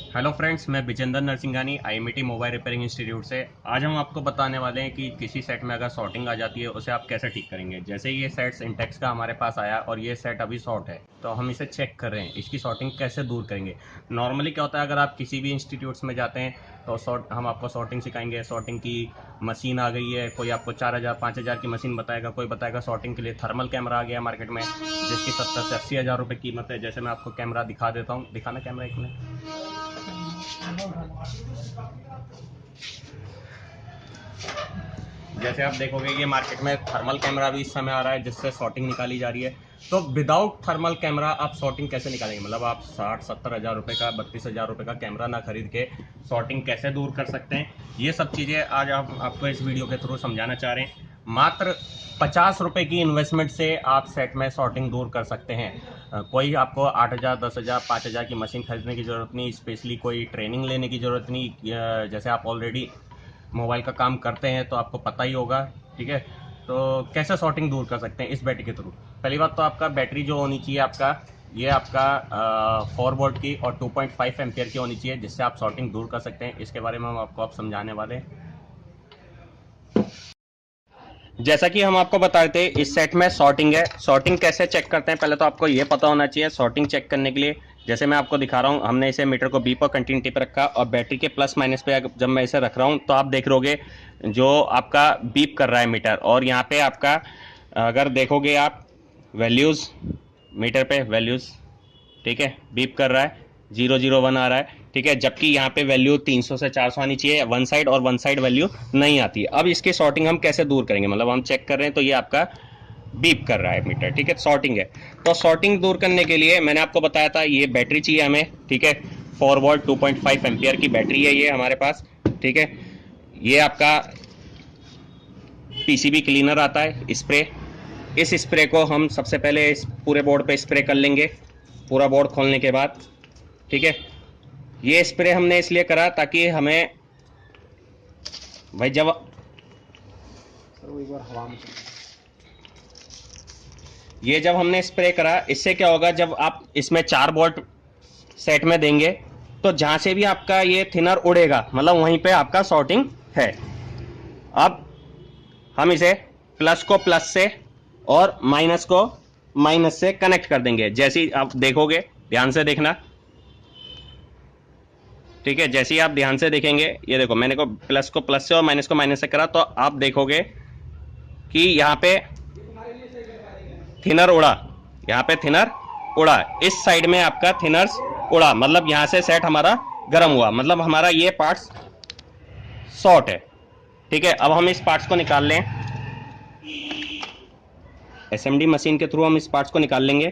Hello friends, मैं Vijendra Narsinghani IMET mobile repairing institute से। आज हम आपको बताने वाले हैं कि किसी सेट में अगर शॉर्टिंग आ जाती है उसे आप कैसे ठीक करेंगे। जैसे ये सेट सिंटेक्स का हमारे पास आया और ये सेट अभी शॉर्ट है, तो हम इसे चेक कर रहे हैं, इसकी शॉर्टिंग कैसे दूर करेंगे। नॉर्मली क्या होता है, अगर आप किसी भी इंस्टीट्यूट्स में जाते हैं तो हम आपको शॉर्टिंग सिखाएंगे। शॉर्टिंग की मशीन आ गई है, कोई आपको 4,000 5,000 की मशीन बताएगा, कोई बताएगा शॉर्टिंग के लिए थर्मल कैमरा आ गया मार्केट में जिसकी 70 से 80 हज़ार रुपये कीमत है। जैसे मैं आपको कैमरा दिखा देता हूँ, दिखाना कैमरा एक मिनट। जैसे आप देखोगे ये मार्केट में थर्मल कैमरा भी इस समय आ रहा है जिससे शॉर्टिंग निकाली जा रही है। तो विदाउट थर्मल कैमरा आप शॉर्टिंग कैसे निकालेंगे, मतलब आप 60-70 हज़ार रुपये का 32 हज़ार रुपये का कैमरा ना खरीद के शॉर्टिंग कैसे दूर कर सकते हैं, ये सब चीज़ें आज आपको इस वीडियो के थ्रू समझाना चाह रहे हैं। मात्र 50 रुपये की इन्वेस्टमेंट से आप सेट में शॉर्टिंग दूर कर सकते हैं। कोई आपको 8,000 10,000 5,000 की मशीन खरीदने की ज़रूरत नहीं, स्पेशली कोई ट्रेनिंग लेने की ज़रूरत नहीं। जैसे आप ऑलरेडी मोबाइल का काम करते हैं तो आपको पता ही होगा, ठीक है। तो कैसे शॉर्टिंग दूर कर सकते हैं इस बैटरी के थ्रू। पहली बात तो आपका बैटरी जो होनी चाहिए आपका, ये आपका 4 वोल्ट की और 2.5 एम्पियर की होनी चाहिए जिससे आप शॉर्टिंग दूर कर सकते हैं। इसके बारे में हम आपको अब समझाने वाले हैं। जैसा कि हम आपको बता रहे थे, इस सेट में शॉर्टिंग है। शॉर्टिंग कैसे चेक करते हैं, पहले तो आपको ये पता होना चाहिए। शॉर्टिंग चेक करने के लिए जैसे मैं आपको दिखा रहा हूँ, हमने इसे मीटर को बी पर कंटिन्यूटी पे रखा और बैटरी के प्लस माइनस पे जब मैं इसे रख रहा हूँ तो आप देख लोगे जो आपका बीप कर रहा है मीटर। और यहाँ पे आपका अगर देखोगे आप वैल्यूज़, मीटर पे वैल्यूज़, ठीक है, बीप कर रहा है, 001 आ रहा है, ठीक है। जबकि यहाँ पे वैल्यू 300 से 400 आनी चाहिए वन साइड, और वन साइड वैल्यू नहीं आती है। अब इसकी शॉर्टिंग हम कैसे दूर करेंगे, मतलब हम चेक कर रहे हैं तो ये आपका बीप कर रहा है मीटर, ठीक है, शॉर्टिंग है। तो शॉर्टिंग दूर करने के लिए मैंने आपको बताया था ये बैटरी चाहिए हमें, ठीक है। 4 वोल्ट 2.5 एम्पियर की बैटरी है ये हमारे पास, ठीक है। ये आपका पीसीबी क्लीनर आता है, स्प्रे। इस स्प्रे को हम सबसे पहले इस पूरे बोर्ड पे स्प्रे कर लेंगे, पूरा बोर्ड खोलने के बाद, ठीक है। ये स्प्रे हमने इसलिए करा ताकि हमें भाई जब ये जब हमने स्प्रे करा, इससे क्या होगा, जब आप इसमें 4 वोल्ट सेट में देंगे तो जहां से भी आपका ये थिनर उड़ेगा मतलब वहीं पे आपका शॉर्टिंग है। अब हम इसे प्लस को प्लस से और माइनस को माइनस से कनेक्ट कर देंगे। जैसे ही आप देखोगे, ध्यान से देखना, ठीक है। जैसे ही आप ध्यान से देखेंगे, ये देखो मैंने को प्लस से और माइनस को माइनस से करा, तो आप देखोगे कि यहाँ पे थिनर उड़ा, यहाँ पे थिनर उड़ा, इस साइड में आपका थिनर्स उड़ा, मतलब यहाँ से सेट हमारा गर्म हुआ, मतलब हमारा ये पार्ट्स शॉर्ट है, ठीक है। अब हम इस पार्ट्स को निकाल लें, एसएमडी मशीन के थ्रू हम इस पार्ट्स को निकाल लेंगे।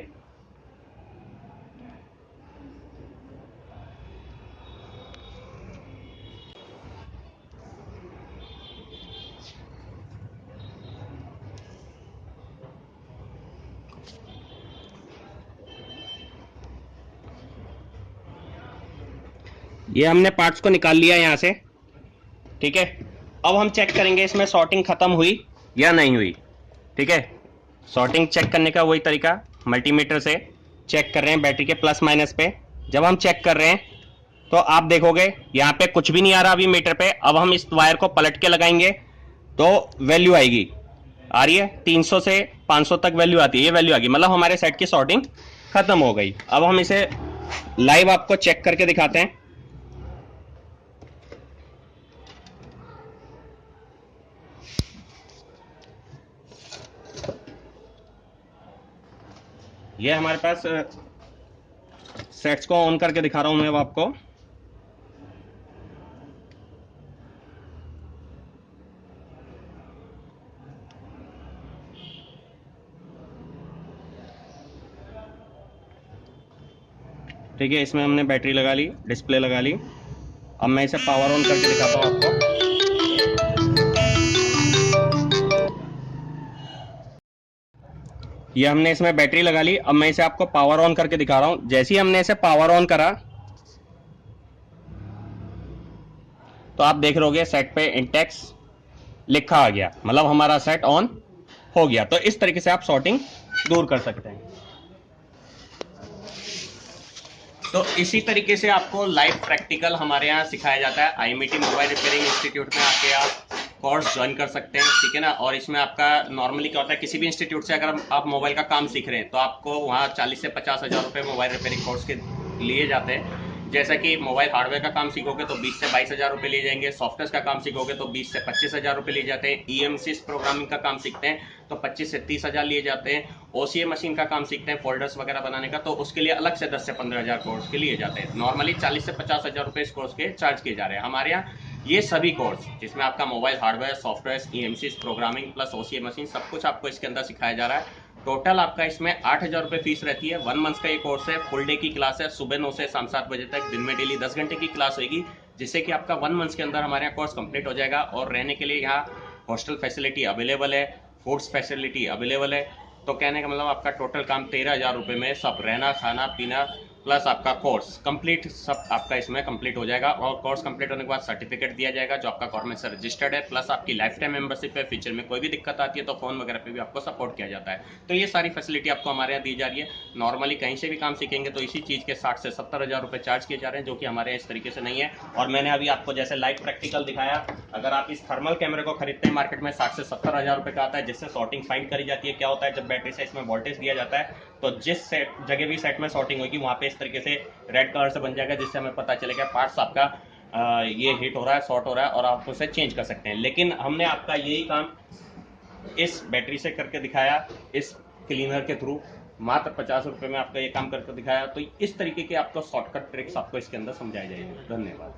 ये हमने पार्ट्स को निकाल लिया यहाँ से, ठीक है। अब हम चेक करेंगे इसमें शॉर्टिंग खत्म हुई या नहीं हुई, ठीक है। शॉर्टिंग चेक करने का वही तरीका, मल्टीमीटर से चेक कर रहे हैं बैटरी के प्लस माइनस पे। जब हम चेक कर रहे हैं तो आप देखोगे यहाँ पे कुछ भी नहीं आ रहा अभी मीटर पे। अब हम इस वायर को पलट के लगाएंगे तो वैल्यू आएगी, आ रही है 300 से 500 तक वैल्यू आती है, ये वैल्यू आ गई, मतलब हमारे सेट की शॉर्टिंग खत्म हो गई। अब हम इसे लाइव आपको चेक करके दिखाते हैं। ये हमारे पास सेट्स को ऑन करके दिखा रहा हूं मैं अब आपको। ठीक है, इसमें हमने बैटरी लगा ली, डिस्प्ले लगा ली। अब मैं इसे पावर ऑन करके दिखाता हूं आपको। ये हमने इसमें बैटरी लगा ली। अब मैं इसे आपको पावर ऑन करके दिखा रहा हूं। जैसे ही हमने इसे पावर ऑन करा तो आप देख रहोगे सेट पे इंटेक्स लिखा आ गया, मतलब हमारा सेट ऑन हो गया। तो इस तरीके से आप शॉर्टिंग दूर कर सकते हैं। तो इसी तरीके से आपको लाइव प्रैक्टिकल हमारे यहाँ सिखाया जाता है। आईएमईटी मोबाइल रिपेयरिंग इंस्टीट्यूट में आके आप कोर्स ज्वाइन कर सकते हैं, ठीक है ना। और इसमें आपका नॉर्मली क्या होता है, किसी भी इंस्टीट्यूट से अगर आप मोबाइल का काम सीख रहे हैं तो आपको वहाँ 40 से 50 हज़ार रुपये मोबाइल रिपेयरिंग कोर्स के लिए जाते हैं। जैसा कि मोबाइल हार्डवेयर का काम सीखोगे तो 20 से 22 हज़ार रुपये लिए जाएंगे, सॉफ्टवेयर का काम सीखोगे तो 20 से 25 हज़ार रुपये लिए जाते हैं, ईएमसीस प्रोग्रामिंग का काम सीखते हैं तो 25 से 30 हज़ार लिए जाते हैं, ओसीए मशीन का काम सीखते हैं फोल्डर्स वगैरह बनाने का तो उसके लिए अलग से 10 से 15 हज़ार कोर्स के लिए जाते हैं। नॉर्मली 40 से 50 हज़ार रुपये इस कोर्स के चार्ज किए जा रहे हैं हमारे यहाँ। ये सभी कोर्स जिसमें आपका mobile hardware, software, EMMCs programming plus OCA machine सब कुछ आपको इसके अंदर सिखाया जा रहा है। टोटल आपका इसमें 8 हज़ार रुपये फीस रहती है। 1 मंथ का ये कोर्स है, फुल डे की क्लास है, सुबह 9 से शाम 7 बजे तक, दिन में डेली 10 घंटे की क्लास होगी, जिससे कि आपका 1 मंथ के अंदर हमारे यहाँ कोर्स कंप्लीट हो जाएगा। और रहने के लिए यहाँ हॉस्टल फैसिलिटी अवेलेबल है, फूड्स फैसिलिटी अवेलेबल है। तो कहने का मतलब आपका टोटल काम 13 हज़ार रुपये में सब रहना खाना पीना प्लस आपका कोर्स कंप्लीट सब आपका इसमें कंप्लीट हो जाएगा। और कोर्स कंप्लीट होने के बाद सर्टिफिकेट दिया जाएगा जो आपका गवर्नमेंट से रजिस्टर्ड है, प्लस आपकी लाइफ टाइम मेंबरशिप है। फ्यूचर में कोई भी दिक्कत आती है तो फोन वगैरह पे भी आपको सपोर्ट किया जाता है। तो ये सारी फैसिलिटी आपको हमारे यहाँ दी जा रही है। नॉर्मली कहीं से भी काम सीखेंगे तो इसी चीज़ के 60 से 70 हज़ार रुपये चार्ज किए जा रहे हैं, जो कि हमारे यहाँ इस तरीके से नहीं है। और मैंने अभी आपको जैसे लाइव प्रैक्टिकल दिखाया, अगर आप इस थर्मल कैमरे को खरीदते हैं मार्केट में 60 से 70 हज़ार रुपये का आता है, जिससे शॉर्टिंग फाइंड करी जाती है। क्या होता है, जब बैटरी से इसमें वोल्टेज दिया जाता है तो जिस सेट जगह भी सेट में शॉर्टिंग होगी वहाँ पे इस तरीके से रेड कलर से बन जाएगा, जिससे हमें पता चलेगा पार्ट्स आपका ये हिट हो रहा है, शॉर्ट हो रहा है और आप उसे चेंज कर सकते हैं। लेकिन हमने आपका यही काम इस बैटरी से करके दिखाया, इस क्लीनर के थ्रू मात्र 50 रुपये में आपका ये काम करके दिखाया। तो इस तरीके के आपको शॉर्टकट ट्रिक्स आपको इसके अंदर समझाई जाएगी। धन्यवाद।